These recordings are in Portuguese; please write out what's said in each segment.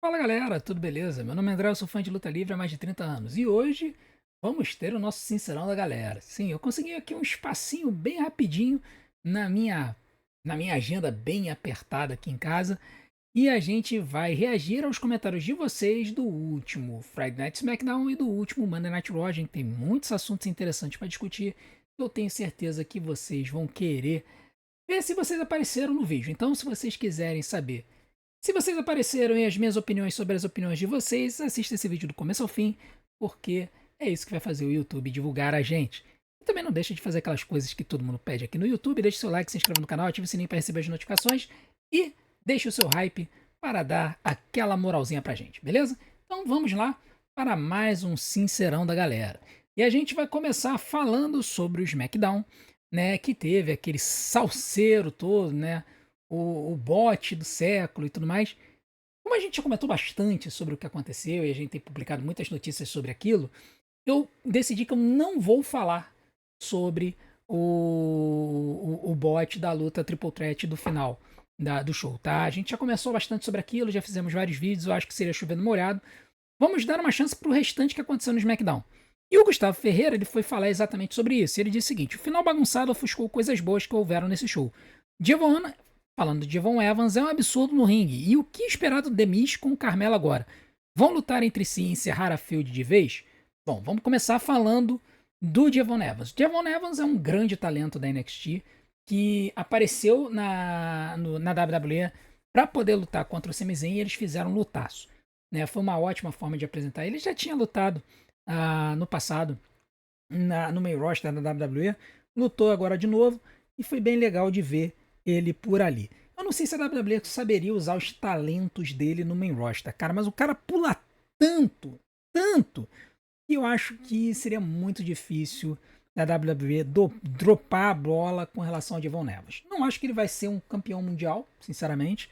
Fala galera, tudo beleza? Meu nome é André, eu sou fã de luta livre há mais de 30 anos e hoje vamos ter o nosso Sincerão da galera. Sim, eu consegui aqui um espacinho bem rapidinho na minha, na minha agenda bem apertada aqui em casa e a gente vai reagir aos comentários de vocês do último Friday Night SmackDown e do último Monday Night Raw. A gente tem muitos assuntos interessantes para discutir. Eu tenho certeza que vocês vão querer ver se vocês apareceram no vídeo. Então, se vocês quiserem saber se vocês apareceram e as minhas opiniões sobre as opiniões de vocês, assista esse vídeo do começo ao fim, porque é isso que vai fazer o YouTube divulgar a gente. E também não deixa de fazer aquelas coisas que todo mundo pede aqui no YouTube, deixe seu like, se inscreva no canal, ative o sininho para receber as notificações e deixe o seu hype para dar aquela moralzinha pra gente, beleza? Então vamos lá para mais um Sincerão da galera. E a gente vai começar falando sobre o SmackDown, né, que teve aquele salseiro todo, né, o bote do século e tudo mais. Como a gente já comentou bastante sobre o que aconteceu e a gente tem publicado muitas notícias sobre aquilo, eu decidi que eu não vou falar sobre o bot da luta Triple Threat do final do show, tá? A gente já começou bastante sobre aquilo, já fizemos vários vídeos, eu acho que seria chovendo molhado. Vamos dar uma chance pro restante que aconteceu no SmackDown. E o Gustavo Ferreira ele foi falar exatamente sobre isso. Ele disse o seguinte: o final bagunçado ofuscou coisas boas que houveram nesse show. Devon, falando de Devon Evans, é um absurdo no ringue. E o que esperar do The Miz com o Carmelo agora? Vão lutar entre si e encerrar a feud de vez? Bom, vamos começar falando do Devon Evans. Devon Evans é um grande talento da NXT que apareceu na WWE para poder lutar contra o Sami Zayn e eles fizeram um lutaço. Né? Foi uma ótima forma de apresentar. Ele já tinha lutado no passado no main roster da WWE, lutou agora de novo e foi bem legal de ver ele por ali. Eu não sei se a WWE saberia usar os talentos dele no main roster, cara, mas o cara pula tanto, tanto, que eu acho que seria muito difícil a WWE dropar a bola com relação a Devon Evans. Não acho que ele vai ser um campeão mundial, sinceramente.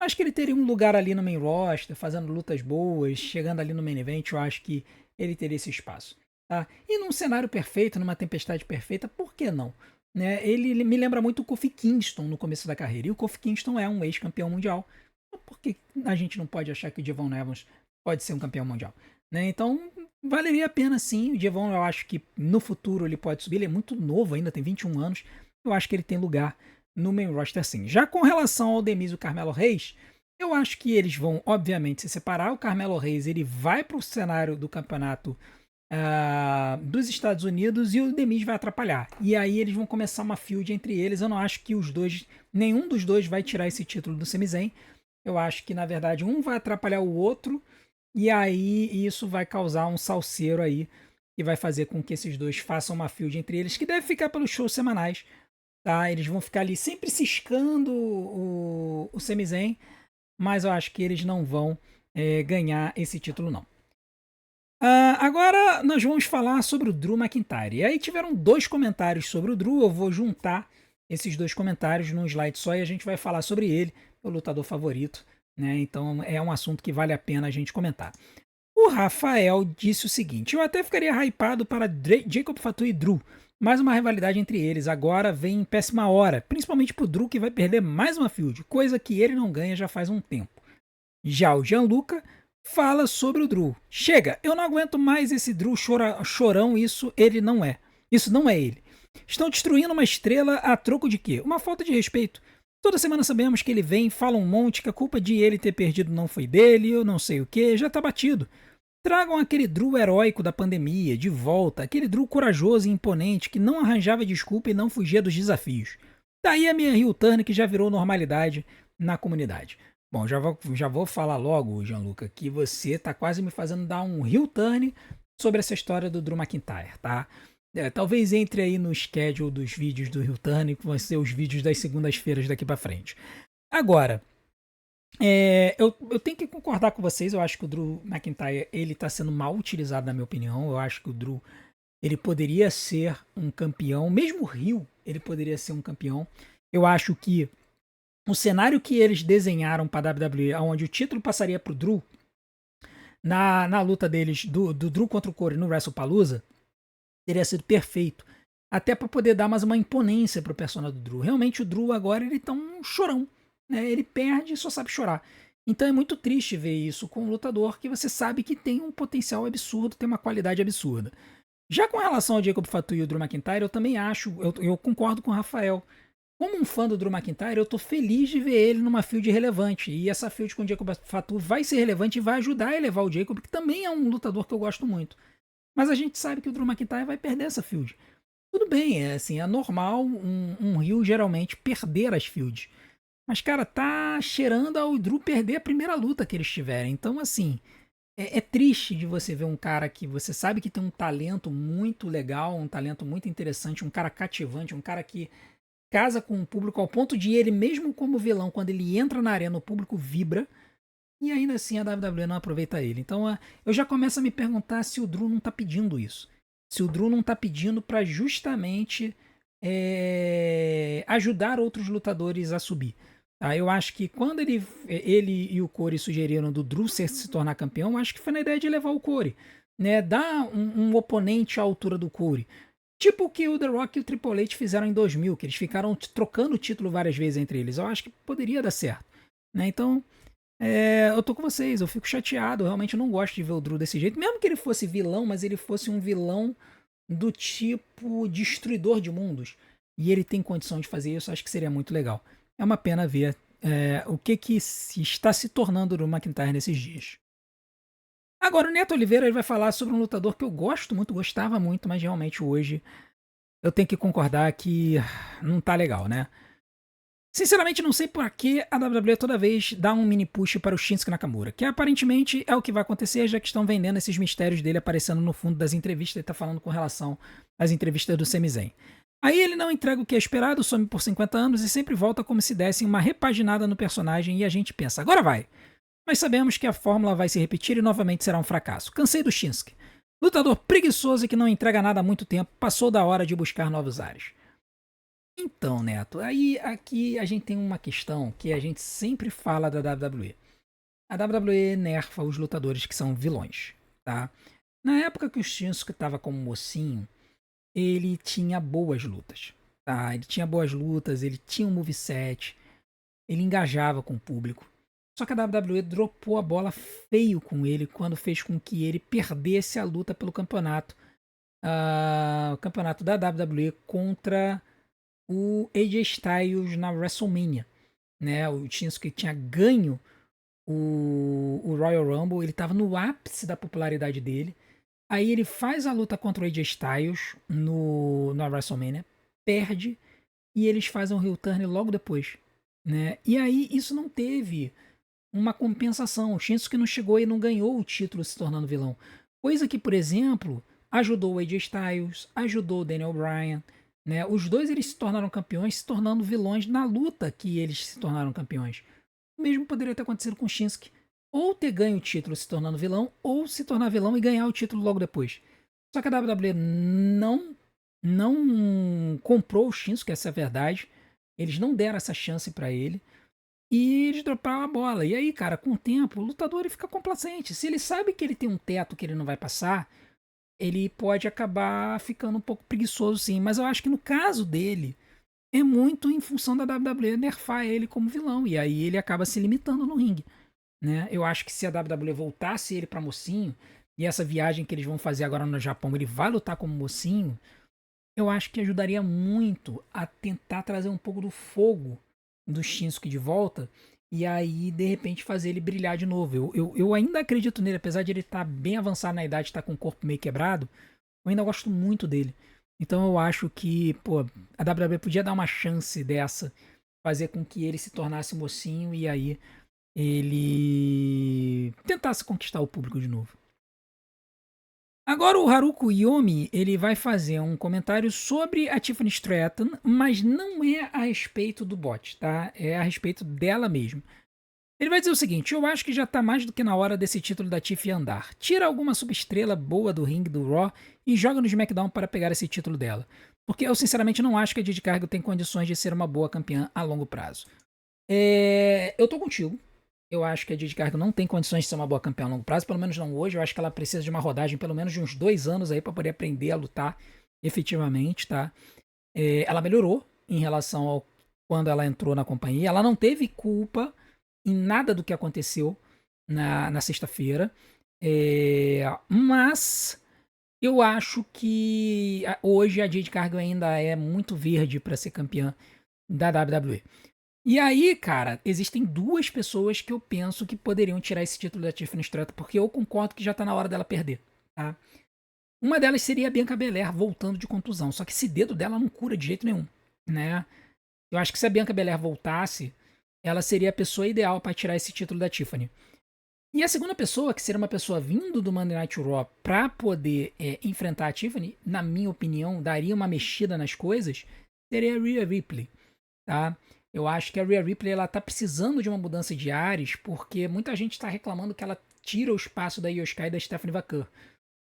Acho que ele teria um lugar ali no main roster, fazendo lutas boas, chegando ali no main event, eu acho que ele teria esse espaço. Tá? E num cenário perfeito, numa tempestade perfeita, por que não? Né? Ele me lembra muito o Kofi Kingston no começo da carreira. E o Kofi Kingston é um ex-campeão mundial. Por que a gente não pode achar que o Devon Evans pode ser um campeão mundial? Né? Então, valeria a pena sim. O Devon, eu acho que no futuro ele pode subir. Ele é muito novo ainda, tem 21 anos. Eu acho que ele tem lugar no main roster sim. Já com relação ao The Miz e o Carmelo Reis, eu acho que eles vão, obviamente, se separar. O Carmelo Reis ele vai para o cenário do campeonato dos Estados Unidos e o The Miz vai atrapalhar. E aí eles vão começar uma feud entre eles. Eu não acho que os dois, nenhum dos dois vai tirar esse título do Sami Zayn. Eu acho que, na verdade, um vai atrapalhar o outro e aí isso vai causar um salseiro aí que vai fazer com que esses dois façam uma feud entre eles, que deve ficar pelos shows semanais. Tá? Eles vão ficar ali sempre ciscando o Sami Zayn, mas eu acho que eles não vão ganhar esse título, não. Agora nós vamos falar sobre o Drew McIntyre. E aí tiveram dois comentários sobre o Drew. Eu vou juntar esses dois comentários num slide só e a gente vai falar sobre ele, o lutador favorito. Né? Então é um assunto que vale a pena a gente comentar. O Rafael disse o seguinte: eu até ficaria hypado para Jacob Fatu e Drew, mas uma rivalidade entre eles agora vem em péssima hora, principalmente pro Drew que vai perder mais uma feud, coisa que ele não ganha já faz um tempo. Já o Gianluca fala sobre o Drew. Chega, eu não aguento mais esse Drew chorão, isso ele não é. Isso não é ele. Estão destruindo uma estrela a troco de quê? Uma falta de respeito. Toda semana sabemos que ele vem, fala um monte, que a culpa de ele ter perdido não foi dele, eu não sei o que, já tá batido. Tragam aquele Drew heróico da pandemia de volta, aquele Drew corajoso e imponente que não arranjava desculpa e não fugia dos desafios. Daí a minha heel turn que já virou normalidade na comunidade. Bom, já vou falar logo, Gianluca, que você tá quase me fazendo dar um heel turn sobre essa história do Drew McIntyre, tá? Talvez entre aí no schedule dos vídeos do heel turn, que vão ser os vídeos das segundas-feiras daqui pra frente. Agora, eu tenho que concordar com vocês. Eu acho que o Drew McIntyre ele tá sendo mal utilizado, na minha opinião. Eu acho que o Drew ele poderia ser um campeão, mesmo o Rio ele poderia ser um campeão. Eu acho que o cenário que eles desenharam para a WWE, onde o título passaria para o Drew, na luta deles, do Drew contra o Corey no WrestlePalooza, teria sido perfeito. Até para poder dar mais uma imponência pro personagem do Drew. Realmente o Drew agora ele tá um chorão. Né? Ele perde e só sabe chorar. Então é muito triste ver isso com um lutador que você sabe que tem um potencial absurdo, tem uma qualidade absurda. Já com relação ao Jacob Fatu e o Drew McIntyre, eu também acho, eu concordo com o Rafael. Como um fã do Drew McIntyre, eu tô feliz de ver ele numa field relevante. E essa field com o Jacob Fatu vai ser relevante e vai ajudar a elevar o Jacob, que também é um lutador que eu gosto muito. Mas a gente sabe que o Drew McIntyre vai perder essa field. Tudo bem, é assim, é normal um Rio geralmente perder as fields. Mas, cara, tá cheirando ao Drew perder a primeira luta que eles tiverem. Então, assim, é triste de você ver um cara que você sabe que tem um talento muito legal, um talento muito interessante, um cara cativante, um cara que casa com o público ao ponto de ele, mesmo como vilão, quando ele entra na arena, o público vibra. E ainda assim a WWE não aproveita ele. Então eu já começo a me perguntar se o Drew não tá pedindo isso. Se o Drew não tá pedindo para justamente ajudar outros lutadores a subir. Tá? Eu acho que quando ele e o Corey sugeriram do Drew se tornar campeão, acho que foi na ideia de levar o Corey. Né? Dar um oponente à altura do Corey. Tipo o que o The Rock e o Triple H fizeram em 2000, que eles ficaram trocando o título várias vezes entre eles. Eu acho que poderia dar certo. Né? Então, eu tô com vocês, eu fico chateado. Eu realmente não gosto de ver o Drew desse jeito. Mesmo que ele fosse vilão, mas ele fosse um vilão do tipo destruidor de mundos. E ele tem condição de fazer isso, acho que seria muito legal. É uma pena ver o que está se tornando o Drew McIntyre nesses dias. Agora, o Neto Oliveira ele vai falar sobre um lutador que eu gosto muito, gostava muito, mas realmente hoje eu tenho que concordar que não tá legal, né? Sinceramente, não sei por que a WWE toda vez dá um mini push para o Shinsuke Nakamura, que aparentemente é o que vai acontecer, já que estão vendendo esses mistérios dele aparecendo no fundo das entrevistas, ele tá falando com relação às entrevistas do Sami Zayn. Aí ele não entrega o que é esperado, some por 50 anos e sempre volta como se desse uma repaginada no personagem e a gente pensa, agora vai. Mas sabemos que a fórmula vai se repetir e novamente será um fracasso. Cansei do Shinsuke. Lutador preguiçoso e que não entrega nada há muito tempo, passou da hora de buscar novos ares. Então, Neto, aí aqui a gente tem uma questão que a gente sempre fala da WWE. A WWE nerfa os lutadores que são vilões, tá? Na época que o Shinsuke estava como mocinho, ele tinha boas lutas, tá? Ele tinha boas lutas, ele tinha um moveset, ele engajava com o público. Só que a WWE dropou a bola feio com ele quando fez com que ele perdesse a luta pelo campeonato. O campeonato da WWE contra o AJ Styles na WrestleMania, né? O Shinsuke tinha ganho o Royal Rumble, ele estava no ápice da popularidade dele. Aí ele faz a luta contra o AJ Styles na WrestleMania, perde e eles fazem um heel turn logo depois, né? E aí isso não teve uma compensação. O Shinsuke não chegou e não ganhou o título se tornando vilão. Coisa que, por exemplo, ajudou o AJ Styles, ajudou o Daniel Bryan, né? Os dois eles se tornaram campeões, se tornando vilões na luta que eles se tornaram campeões. O mesmo poderia ter acontecido com o Shinsuke. Ou ter ganho o título se tornando vilão, ou se tornar vilão e ganhar o título logo depois. Só que a WWE não comprou o Shinsuke, essa é a verdade. Eles não deram essa chance para ele. E eles droparam a bola. E aí, cara, com o tempo, o lutador ele fica complacente. Se ele sabe que ele tem um teto que ele não vai passar, ele pode acabar ficando um pouco preguiçoso, sim. Mas eu acho que no caso dele, é muito em função da WWE nerfar ele como vilão. E aí ele acaba se limitando no ringue. Né? Eu acho que se a WWE voltasse ele para mocinho, e essa viagem que eles vão fazer agora no Japão, ele vai lutar como mocinho, eu acho que ajudaria muito a tentar trazer um pouco do fogo do Shinsuke de volta e aí, de repente, fazer ele brilhar de novo. Eu ainda acredito nele, apesar de ele estar bem avançado na idade, estar com o corpo meio quebrado, eu ainda gosto muito dele. Então eu acho que, pô, a WWE podia dar uma chance dessa, fazer com que ele se tornasse mocinho e aí ele tentasse conquistar o público de novo. Agora o Haruko Yomi, ele vai fazer um comentário sobre a Tiffany Stratton, mas não é a respeito do bot, tá? É a respeito dela mesmo. Ele vai dizer o seguinte: eu acho que já tá mais do que na hora desse título da Tiff andar. Tira alguma subestrela boa do ringue do Raw e joga no SmackDown para pegar esse título dela. Porque eu sinceramente não acho que a Jade Cargill tem condições de ser uma boa campeã a longo prazo. Eu tô contigo. Eu acho que a Jade Cargill não tem condições de ser uma boa campeã a longo prazo, pelo menos não hoje. Eu acho que ela precisa de uma rodagem pelo menos de uns 2 anos aí para poder aprender a lutar efetivamente, tá? Ela melhorou em relação ao quando ela entrou na companhia. Ela não teve culpa em nada do que aconteceu na sexta-feira. Mas eu acho que hoje a Jade Cargill ainda é muito verde para ser campeã da WWE. E aí, cara, existem duas pessoas que eu penso que poderiam tirar esse título da Tiffany Stratton, porque eu concordo que já tá na hora dela perder, tá? Uma delas seria a Bianca Belair voltando de contusão, só que esse dedo dela não cura de jeito nenhum, né? Eu acho que se a Bianca Belair voltasse, ela seria a pessoa ideal para tirar esse título da Tiffany. E a segunda pessoa, que seria uma pessoa vindo do Monday Night Raw pra poder enfrentar a Tiffany, na minha opinião, daria uma mexida nas coisas, seria a Rhea Ripley, tá? Eu acho que a Rhea Ripley ela tá precisando de uma mudança de ares, porque muita gente está reclamando que ela tira o espaço da Io Sky e da Stephanie McMahon.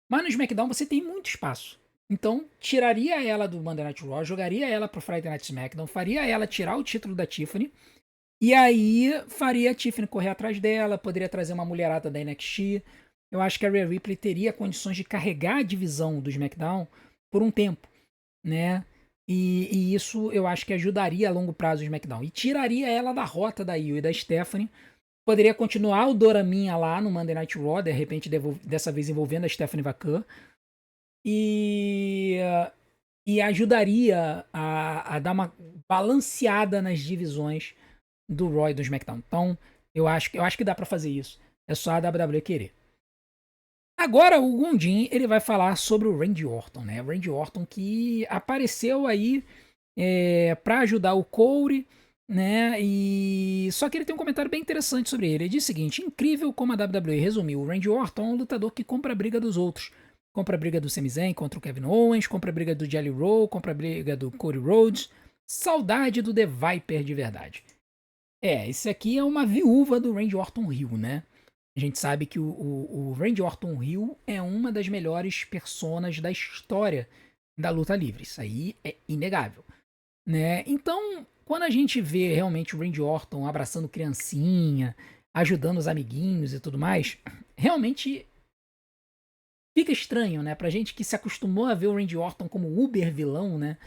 Mas no SmackDown você tem muito espaço. Então, tiraria ela do Monday Night Raw, jogaria ela pro Friday Night SmackDown, faria ela tirar o título da Tiffany, e aí faria a Tiffany correr atrás dela, poderia trazer uma mulherada da NXT. Eu acho que a Rhea Ripley teria condições de carregar a divisão do SmackDown por um tempo, né? E isso eu acho que ajudaria a longo prazo o SmackDown. E tiraria ela da rota da Io e da Stephanie. Poderia continuar o Doraminha lá no Monday Night Raw, de repente dessa vez envolvendo a Stephanie McMahon. E, e ajudaria a dar uma balanceada nas divisões do Raw e do SmackDown. Então, eu acho que dá pra fazer isso. É só a WWE querer. Agora o Gondim, ele vai falar sobre o Randy Orton, né? O Randy Orton que apareceu aí para ajudar o Corey, né? E só que ele tem um comentário bem interessante sobre ele. Ele diz o seguinte: incrível como a WWE resumiu. O Randy Orton é um lutador que compra a briga dos outros. Compra a briga do Sami Zayn contra o Kevin Owens, compra a briga do Jelly Roll, compra a briga do Cody Rhodes. Saudade do The Viper de verdade. Esse aqui é uma viúva do Randy Orton Hill, né? A gente sabe que o Randy Orton Hill é uma das melhores personas da história da luta livre. Isso aí é inegável, né? Então, quando a gente vê realmente o Randy Orton abraçando criancinha, ajudando os amiguinhos e tudo mais, realmente fica estranho, né? Pra gente que se acostumou a ver o Randy Orton como uber vilão, né?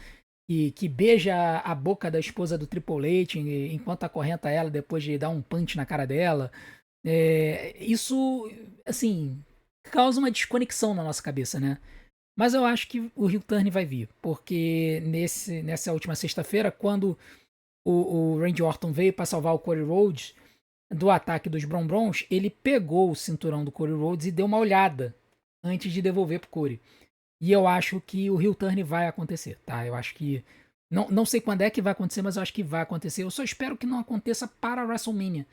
Que beija a boca da esposa do Triple H enquanto acorrenta ela depois de dar um punch na cara dela. Isso, assim, causa uma desconexão na nossa cabeça, né? Mas eu acho que o Heel Turn vai vir, porque nessa última sexta-feira, quando o Randy Orton veio para salvar o Cody Rhodes do ataque dos Bron Brons, ele pegou o cinturão do Cody Rhodes e deu uma olhada antes de devolver pro Cody. E eu acho que o Heel Turn vai acontecer, tá? Eu acho que. Não sei quando é que vai acontecer, mas eu acho que vai acontecer. Eu só espero que não aconteça para a WrestleMania.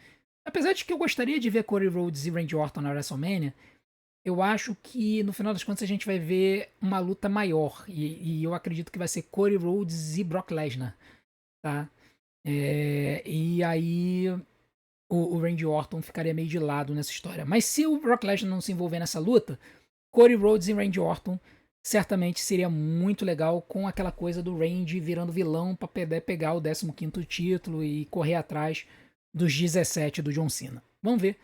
Apesar de que eu gostaria de ver Cody Rhodes e Randy Orton na WrestleMania, eu acho que no final das contas a gente vai ver uma luta maior. E eu acredito que vai ser Cody Rhodes e Brock Lesnar, tá? E aí o Randy Orton ficaria meio de lado nessa história. Mas se o Brock Lesnar não se envolver nessa luta, Cody Rhodes e Randy Orton certamente seria muito legal, com aquela coisa do Randy virando vilão para pegar o 15º título e correr atrás dos 17 do John Cena. Vamos ver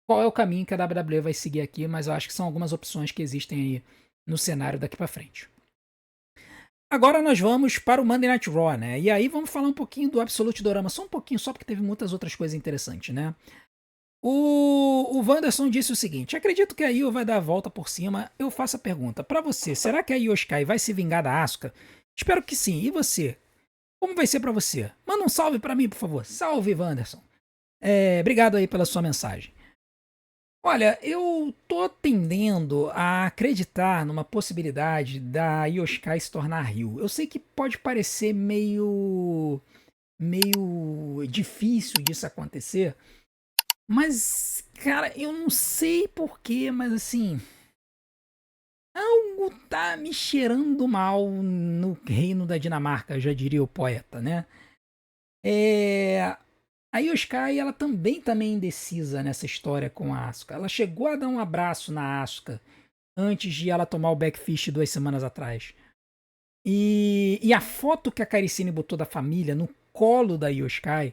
qual é o caminho que a WWE vai seguir aqui, mas eu acho que são algumas opções que existem aí no cenário daqui para frente. Agora nós vamos para o Monday Night Raw, né? E aí vamos falar um pouquinho do Absolute Dorama, só um pouquinho, só porque teve muitas outras coisas interessantes, né? O Wanderson disse o seguinte: acredito que a Io vai dar a volta por cima. Eu faço a pergunta para você: será que a Io Sky vai se vingar da Asuka? Espero que sim. E você? Como vai ser para você? Manda um salve para mim, por favor. Salve, Wanderson. Obrigado aí pela sua mensagem. Olha, eu tô tendendo a acreditar numa possibilidade da Io Sky se tornar Rio. Eu sei que pode parecer meio difícil disso acontecer, mas, cara, eu não sei porquê, mas assim, algo tá me cheirando mal no reino da Dinamarca, já diria o poeta, né? É... A Yoshkai, ela também tá meio indecisa nessa história com a Asuka. Ela chegou a dar um abraço na Asuka antes de ela tomar o backfish 2 semanas atrás. E a foto que a Karicine botou da família no colo da Yoshkai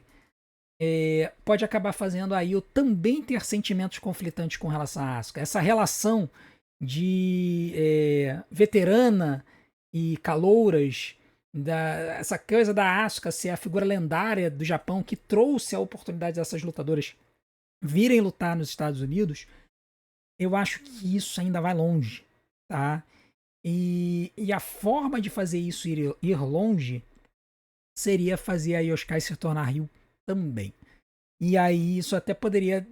pode acabar fazendo a Io também ter sentimentos conflitantes com relação a Asuka. Essa relação de veterana e calouras essa coisa da Asuka ser a figura lendária do Japão que trouxe a oportunidade dessas lutadoras virem lutar nos Estados Unidos, eu acho que isso ainda vai longe, tá? E a forma de fazer isso ir longe seria fazer a Yoshkai se tornar Rio também. E aí isso até poderia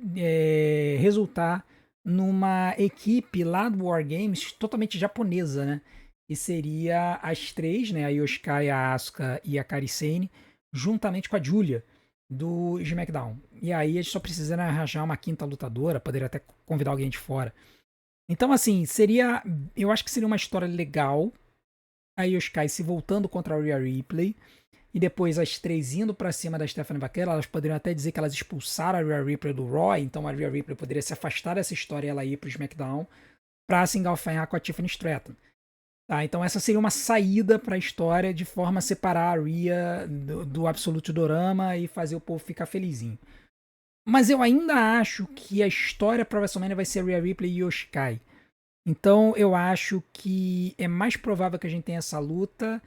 resultar numa equipe lá do War Games totalmente japonesa, né? E seria as três, né? A Yoshkai, a Asuka e a Kairi Sane, juntamente com a Julia do SmackDown. E aí eles só precisam arranjar uma quinta lutadora, poderia até convidar alguém de fora. Então, assim, seria. Eu acho que seria uma história legal. A Yoshkai se voltando contra a Rhea Ripley. E depois as três indo pra cima da Stephanie Vaquera. Elas poderiam até dizer que elas expulsaram a Rhea Ripley do Raw. Então a Rhea Ripley poderia se afastar dessa história e ela ir pro SmackDown pra se engalfanhar com a Tiffany Stratton. Tá, então essa seria uma saída pra história de forma a separar a Rhea do Absolute Dorama e fazer o povo ficar felizinho. Mas eu ainda acho que a história pra WrestleMania vai ser Rhea Ripley e Yoshkai. Então eu acho que é mais provável que a gente tenha essa luta.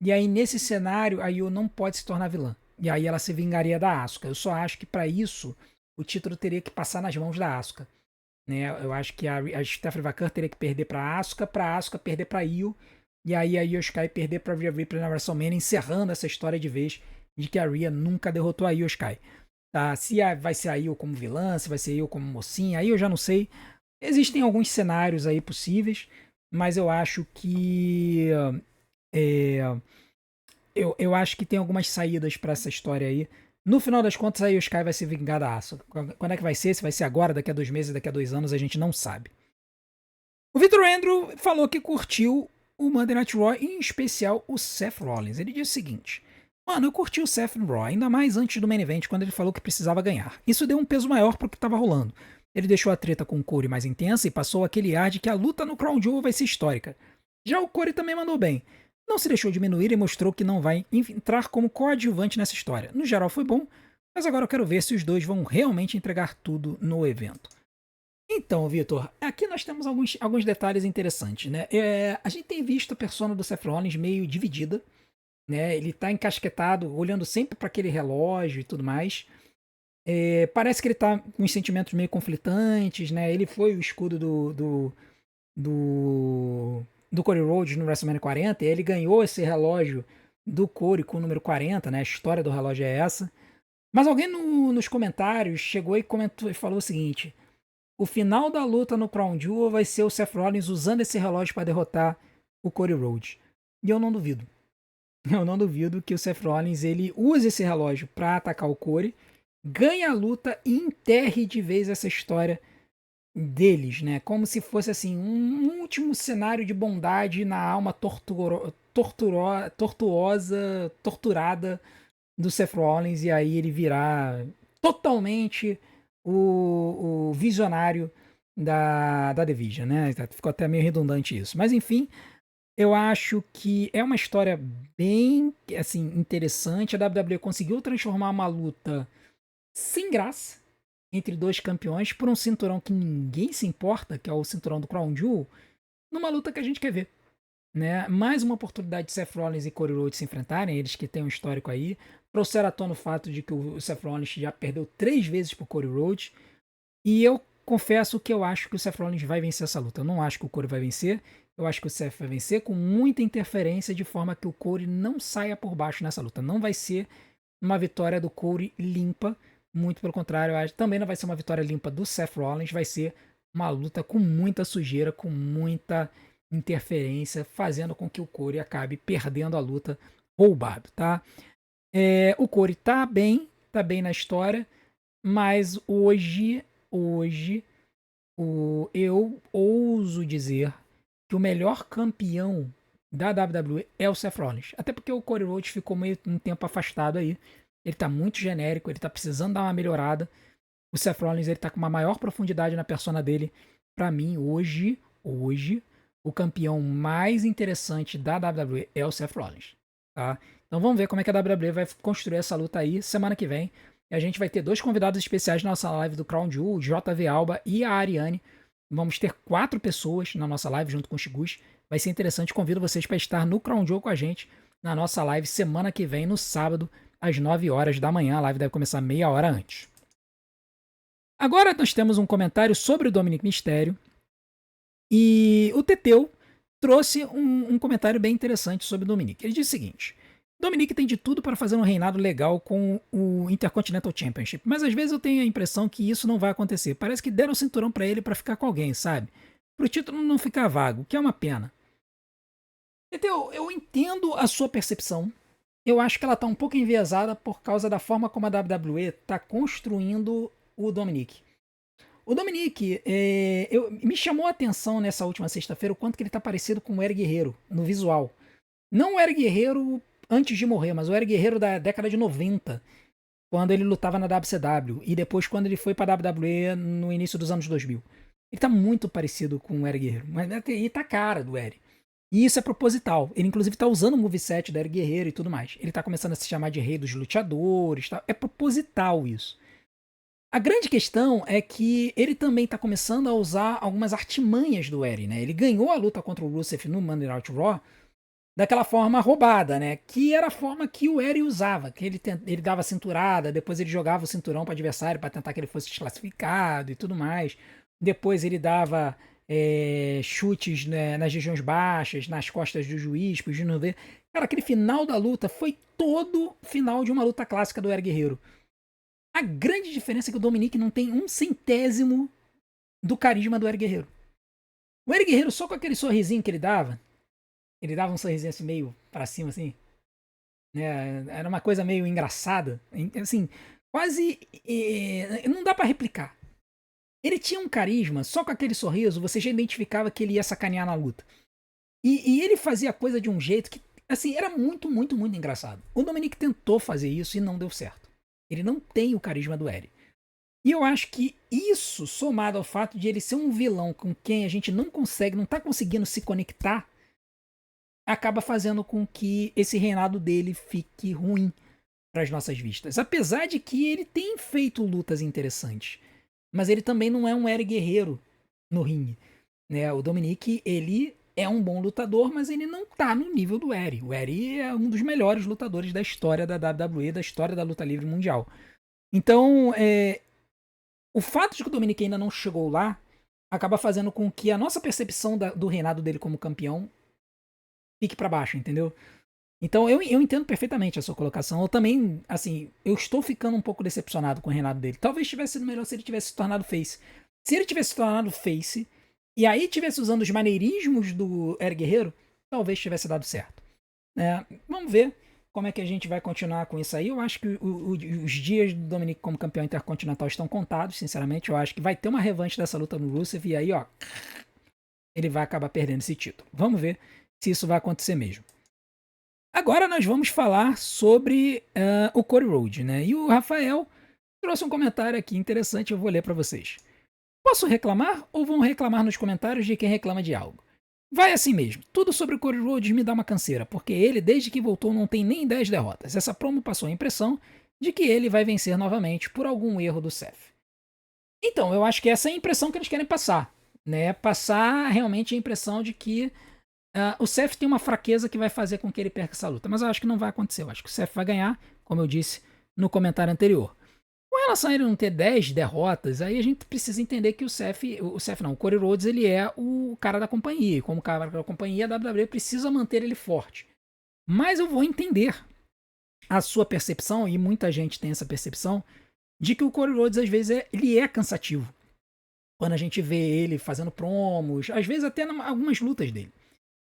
E aí, nesse cenário, a Io não pode se tornar vilã. E aí ela se vingaria da Asuka. Eu só acho que para isso o título teria que passar nas mãos da Asuka. Né? Eu acho que a Stephanie Vaquer teria que perder pra Asuka perder pra Io. E aí a Io Sky perder pra Rhea Ripley na WrestleMania, encerrando essa história de vez de que a Rhea nunca derrotou a Io Sky. Tá? Se vai ser a Io como vilã, se vai ser a Io como mocinha, aí eu já não sei. Existem alguns cenários aí possíveis, mas eu acho que. É, eu acho que tem algumas saídas pra essa história aí. No final das contas, aí o Sky vai se vingar da Asuka. Quando é que vai ser? Se vai ser agora, daqui a 2 meses, daqui a 2 anos, a gente não sabe. O Victor Andrew falou que curtiu o Monday Night Raw, em especial o Seth Rollins. Ele disse o seguinte: Mano, eu curti o Seth no Raw, ainda mais antes do main event, quando ele falou que precisava ganhar. Isso deu um peso maior pro que tava rolando. Ele deixou a treta com o Corey mais intensa e passou aquele ar de que a luta no Crown Jewel vai ser histórica. Já o Corey também mandou bem. Não se deixou diminuir e mostrou que não vai entrar como coadjuvante nessa história. No geral foi bom, mas agora eu quero ver se os dois vão realmente entregar tudo no evento. Então, Vitor, aqui nós temos alguns detalhes interessantes, né? A gente tem visto a persona do Seth Rollins meio dividida, né? Ele tá encasquetado, olhando sempre para aquele relógio e tudo mais. Parece que ele tá com os sentimentos meio conflitantes, né? Ele foi o escudo do Cody Rhodes no WrestleMania 40, e ele ganhou esse relógio do Cody com o número 40, né? A história do relógio é essa. Mas alguém nos comentários chegou e comentou e falou o seguinte: o final da luta no Crown Jewel vai ser o Seth Rollins usando esse relógio para derrotar o Cody Rhodes. E eu não duvido. Eu não duvido que o Seth Rollins ele use esse relógio para atacar o Cody, ganhe a luta e enterre de vez essa história deles, né? Como se fosse assim um último cenário de bondade na alma tortuosa, torturada do Seth Rollins, e aí ele virá totalmente o visionário da Division, né? Ficou até meio redundante isso. Mas enfim, eu acho que é uma história bem assim interessante. A WWE conseguiu transformar uma luta sem graça entre dois campeões por um cinturão que ninguém se importa, que é o cinturão do Crown Jewel, numa luta que a gente quer ver. Né? Mais uma oportunidade de Seth Rollins e Cody Rhodes se enfrentarem, eles que têm um histórico aí. Trouxeram à tona o fato de que o Seth Rollins já perdeu 3 vezes pro Cody Rhodes. E eu confesso que eu acho que o Seth Rollins vai vencer essa luta. Eu não acho que o Cody vai vencer. Eu acho que o Seth vai vencer com muita interferência, de forma que o Cody não saia por baixo nessa luta. Não vai ser uma vitória do Cody limpa. Muito pelo contrário, também não vai ser uma vitória limpa do Seth Rollins. Vai ser uma luta com muita sujeira, com muita interferência, fazendo com que o Cody acabe perdendo a luta roubado, tá? O Cody tá bem na história, mas hoje eu ouso dizer que o melhor campeão da WWE é o Seth Rollins. Até porque o Cody Rhodes ficou meio um tempo afastado aí. Ele tá muito genérico, ele tá precisando dar uma melhorada. O Seth Rollins ele tá com uma maior profundidade na persona dele. Pra mim, hoje, o campeão mais interessante da WWE é o Seth Rollins. Tá? Então vamos ver como é que a WWE vai construir essa luta aí semana que vem. E a gente vai ter 2 convidados especiais na nossa live do Crown Jewel, o JV Alba e a Ariane. Vamos ter 4 pessoas na nossa live junto com o Shigus. Vai ser interessante, convido vocês para estar no Crown Jewel com a gente, na nossa live semana que vem, no sábado, às 9 horas da manhã. A live deve começar meia hora antes. Agora nós temos um comentário sobre o Dominic Mysterio. E o Teteu trouxe um comentário bem interessante sobre o Dominic. Ele diz o seguinte: Dominic tem de tudo para fazer um reinado legal com o Intercontinental Championship, mas às vezes eu tenho a impressão que isso não vai acontecer. Parece que deram o cinturão para ele para ficar com alguém, sabe? Pro título não ficar vago, que é uma pena. Teteu, eu entendo a sua percepção. Eu acho que ela tá um pouco enviesada por causa da forma como a WWE tá construindo o Dominic. O Dominic, me chamou a atenção nessa última sexta-feira o quanto que ele tá parecido com o Eric Guerreiro no visual. Não o Eric Guerreiro antes de morrer, mas o Eric Guerreiro da década de 90, quando ele lutava na WCW, e depois quando ele foi pra WWE no início dos anos 2000. Ele tá muito parecido com o Eric Guerreiro, mas ele tá a cara do Eric. E isso é proposital. Ele inclusive tá usando o moveset do Eric Guerreiro e tudo mais. Ele tá começando a se chamar de rei dos luteadores, tá? É proposital isso. A grande questão é que ele também está começando a usar algumas artimanhas do Eri, né? Ele ganhou a luta contra o Rusev no Monday Night Raw daquela forma roubada, né? Que era a forma que o Eri usava, que ele dava cinturada, depois ele jogava o cinturão para o adversário para tentar que ele fosse desclassificado e tudo mais. Depois ele dava chutes, né, nas regiões baixas, nas costas do juiz, pro juiz não ver. Cara, aquele final da luta foi todo final de uma luta clássica do Eri Guerreiro. A grande diferença é que o Dominic não tem um centésimo do carisma do Eric Guerreiro. O Eric Guerreiro, só com aquele sorrisinho que ele dava um sorrisinho assim meio pra cima, assim, né? Era uma coisa meio engraçada, assim, quase. Não dá pra replicar. Ele tinha um carisma, só com aquele sorriso você já identificava que ele ia sacanear na luta. E ele fazia a coisa de um jeito que, assim, era muito, muito, muito engraçado. O Dominic tentou fazer isso e não deu certo. Ele não tem o carisma do Eric. E eu acho que isso, somado ao fato de ele ser um vilão com quem a gente não consegue, não tá conseguindo se conectar, acaba fazendo com que esse reinado dele fique ruim para as nossas vistas. Apesar de que ele tem feito lutas interessantes, mas ele também não é um Eric Guerreiro no ringue, né? O Dominic, ele é um bom lutador, mas ele não tá no nível do Eri. O Eri é um dos melhores lutadores da história da WWE, da história da luta livre mundial. Então, o fato de que o Dominic ainda não chegou lá acaba fazendo com que a nossa percepção do reinado dele como campeão fique para baixo, entendeu? Então, eu entendo perfeitamente a sua colocação. Eu também, assim, eu estou ficando um pouco decepcionado com o reinado dele. Talvez tivesse sido melhor se ele tivesse se tornado face. Se ele tivesse se tornado face e aí tivesse usando os maneirismos do Eric Guerreiro, talvez tivesse dado certo. Vamos ver como é que a gente vai continuar com isso aí. Eu acho que os dias do Dominic como campeão intercontinental estão contados, sinceramente. Eu acho que vai ter uma revanche dessa luta no Rusev e aí, ó, ele vai acabar perdendo esse título. Vamos ver se isso vai acontecer mesmo. Agora nós vamos falar sobre o Cody Rhodes, né? E o Rafael trouxe um comentário aqui interessante, eu vou ler para vocês. Posso reclamar ou vão reclamar nos comentários de quem reclama de algo? Vai assim mesmo. Tudo sobre o Cody Rhodes me dá uma canseira, porque ele, desde que voltou, não tem nem 10 derrotas. Essa promo passou a impressão de que ele vai vencer novamente por algum erro do Seth. Então, eu acho que essa é a impressão que eles querem passar, né? Passar realmente a impressão de que o Seth tem uma fraqueza que vai fazer com que ele perca essa luta. Mas eu acho que não vai acontecer. Eu acho que o Seth vai ganhar, como eu disse no comentário anterior. Com relação a ele não ter 10 derrotas, aí a gente precisa entender que o Cody Rhodes, ele é o cara da companhia. E como cara da companhia, a WWE precisa manter ele forte. Mas eu vou entender a sua percepção, e muita gente tem essa percepção, de que o Cody Rhodes, às vezes, ele é cansativo. Quando a gente vê ele fazendo promos, às vezes até em algumas lutas dele.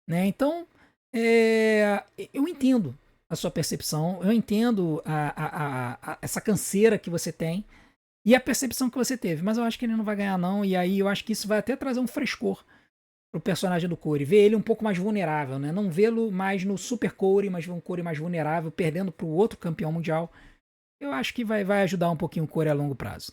Né? Então, eu entendo a sua percepção, eu entendo essa canseira que você tem e a percepção que você teve, mas eu acho que ele não vai ganhar não, e aí eu acho que isso vai até trazer um frescor pro personagem do Corey, ver ele um pouco mais vulnerável, né? Não vê-lo mais no Super Corey, mas ver um Corey mais vulnerável, perdendo pro outro campeão mundial. Eu acho que vai ajudar um pouquinho o Corey a longo prazo.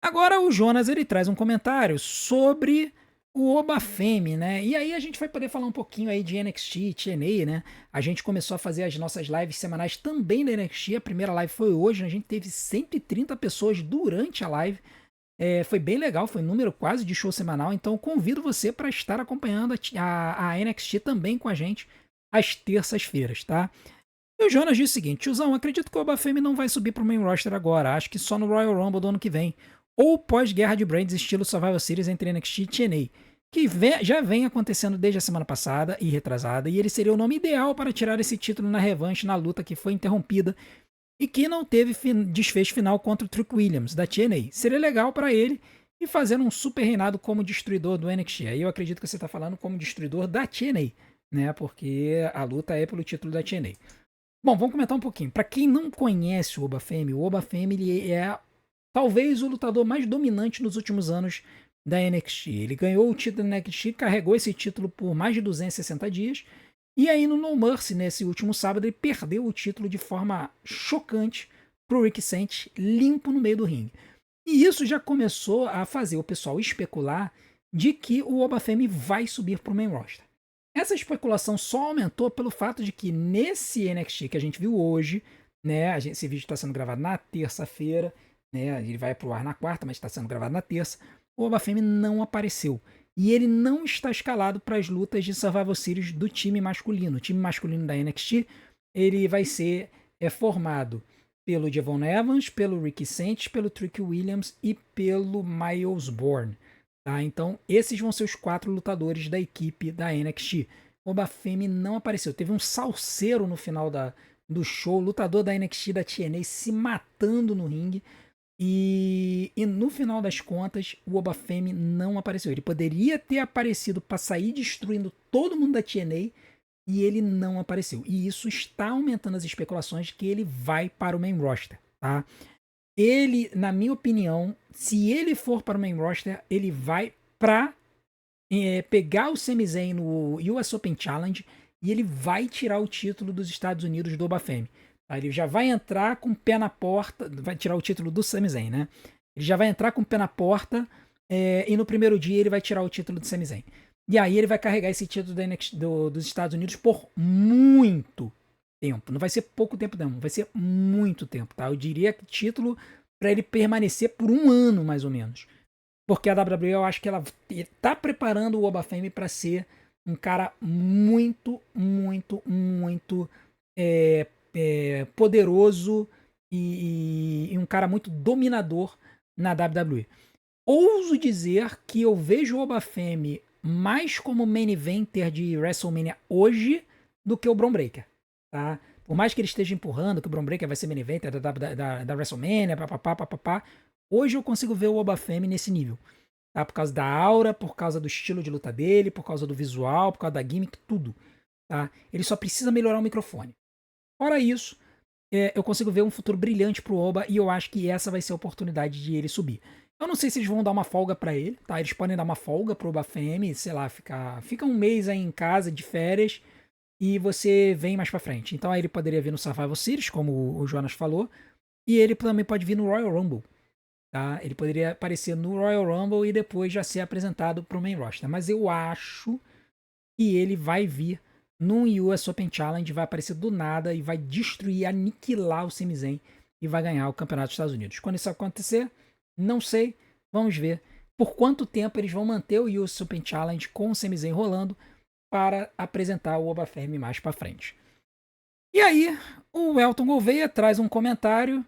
Agora o Jonas, ele traz um comentário sobre o Obafemi, né? E aí a gente vai poder falar um pouquinho aí de NXT, TNA, né? A gente começou a fazer as nossas lives semanais também da NXT. A primeira live foi hoje, né? A gente teve 130 pessoas durante a live. Foi bem legal, foi um número quase de show semanal. Então convido você para estar acompanhando a NXT também com a gente. às terças-feiras, tá? E o Jonas disse o seguinte: tiozão, acredito que o Oba Femi não vai subir pro main roster agora. Acho que só no Royal Rumble do ano que vem. Ou pós-guerra de brands estilo Survivor Series entre NXT e TNA. Já vem acontecendo desde a semana passada e retrasada. E ele seria o nome ideal para tirar esse título na revanche na luta que foi interrompida e que não teve desfecho final contra o Trick Williams, da TNA. Seria legal para ele e fazer um super reinado como destruidor do NXT. Aí eu acredito que você está falando como destruidor da TNA, né? Porque a luta é pelo título da TNA. Bom, vamos comentar um pouquinho. Para quem não conhece o Oba Femi ele é talvez o lutador mais dominante nos últimos anos da NXT. Ele ganhou o título da NXT, carregou esse título por mais de 260 dias. E aí no No Mercy, nesse último sábado, ele perdeu o título de forma chocante pro Rick Sainz, limpo no meio do ringue. E isso já começou a fazer o pessoal especular de que o Oba Femi vai subir pro main roster. Essa especulação só aumentou pelo fato de que nesse NXT que a gente viu hoje, né, esse vídeo está sendo gravado na terça-feira, né, ele vai pro ar na quarta, mas está sendo gravado na terça, o Oba Femi não apareceu. E ele não está escalado para as lutas de Survivor Series do time masculino. O time masculino da NXT, ele vai ser formado pelo Javon Evans, pelo Ricky Sainz, pelo Trick Williams e pelo Miles Bourne. Tá? Então, esses vão ser os 4 lutadores da equipe da NXT. O Oba Femi não apareceu. Teve um salseiro no final do show, lutador da NXT da TNA se matando no ringue. E no final das contas, o Oba Femi não apareceu. Ele poderia ter aparecido para sair destruindo todo mundo da TNA e ele não apareceu. E isso está aumentando as especulações de que ele vai para o main roster. Tá? Ele, na minha opinião, se ele for para o main roster, ele vai para pegar o Sami Zayn no US Open Challenge e ele vai tirar o título dos Estados Unidos do Oba Femi. Tá? Ele já vai entrar com o pé na porta, vai tirar o título do Sami Zayn, né? Ele já vai entrar com o pé na porta e no primeiro dia ele vai tirar o título do Sami Zayn. E aí ele vai carregar esse título dos Estados Unidos por muito tempo. Não vai ser pouco tempo não, vai ser muito tempo, tá? Eu diria que título para ele permanecer por 1 ano, mais ou menos. Porque a WWE, eu acho que ela tá preparando o Oba Femi para ser um cara muito, muito, muito poderoso e um cara muito dominador na WWE. Ouso dizer que eu vejo o Oba Femi mais como main eventer de WrestleMania hoje do que o Bron Breakker, tá? Por mais que ele esteja empurrando que o Bron Breakker vai ser main eventer da WrestleMania, papapá, hoje eu consigo ver o Oba Femi nesse nível, tá? Por causa da aura, por causa do estilo de luta dele, por causa do visual, por causa da gimmick, tudo, tá? Ele só precisa melhorar o microfone. Fora isso, eu consigo ver um futuro brilhante pro Oba e eu acho que essa vai ser a oportunidade de ele subir. Eu não sei se eles vão dar uma folga para ele, tá? Eles podem dar uma folga pro Oba Femi, sei lá, fica um mês aí em casa de férias e você vem mais para frente. Então aí ele poderia vir no Survival Series, como o Jonas falou, e ele também pode vir no Royal Rumble, tá? Ele poderia aparecer no Royal Rumble e depois já ser apresentado pro main roster. Mas eu acho que ele vai vir num US Open Challenge, vai aparecer do nada e vai destruir, aniquilar o Sami Zayn e vai ganhar o campeonato dos Estados Unidos. Quando isso acontecer, não sei, vamos ver por quanto tempo eles vão manter o US Open Challenge com o Sami Zayn rolando para apresentar o Oba Femi mais para frente. E aí, o Elton Gouveia traz um comentário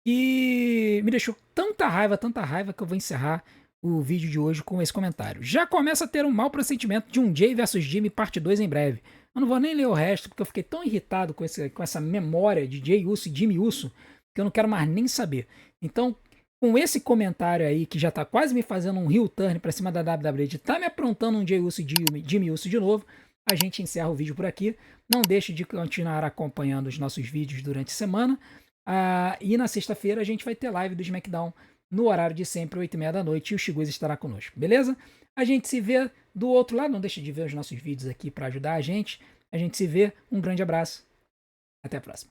que me deixou tanta raiva que eu vou encerrar o vídeo de hoje com esse comentário. Já começa a ter um mau pressentimento de um Jay vs Jimmy parte 2 em breve. Eu não vou nem ler o resto, porque eu fiquei tão irritado com essa memória de Jay Uso e Jimmy Uso, que eu não quero mais nem saber. Então, com esse comentário aí, que já tá quase me fazendo um heel turn pra cima da WWE, de tá me aprontando um Jay Uso e Jimmy Uso de novo, a gente encerra o vídeo por aqui. Não deixe de continuar acompanhando os nossos vídeos durante a semana. E na sexta-feira a gente vai ter live do SmackDown no horário de sempre, 8h30 da noite, e o Chiguiz estará conosco, beleza? A gente se vê do outro lado, não deixe de ver os nossos vídeos aqui para ajudar a gente. A gente se vê, um grande abraço, até a próxima.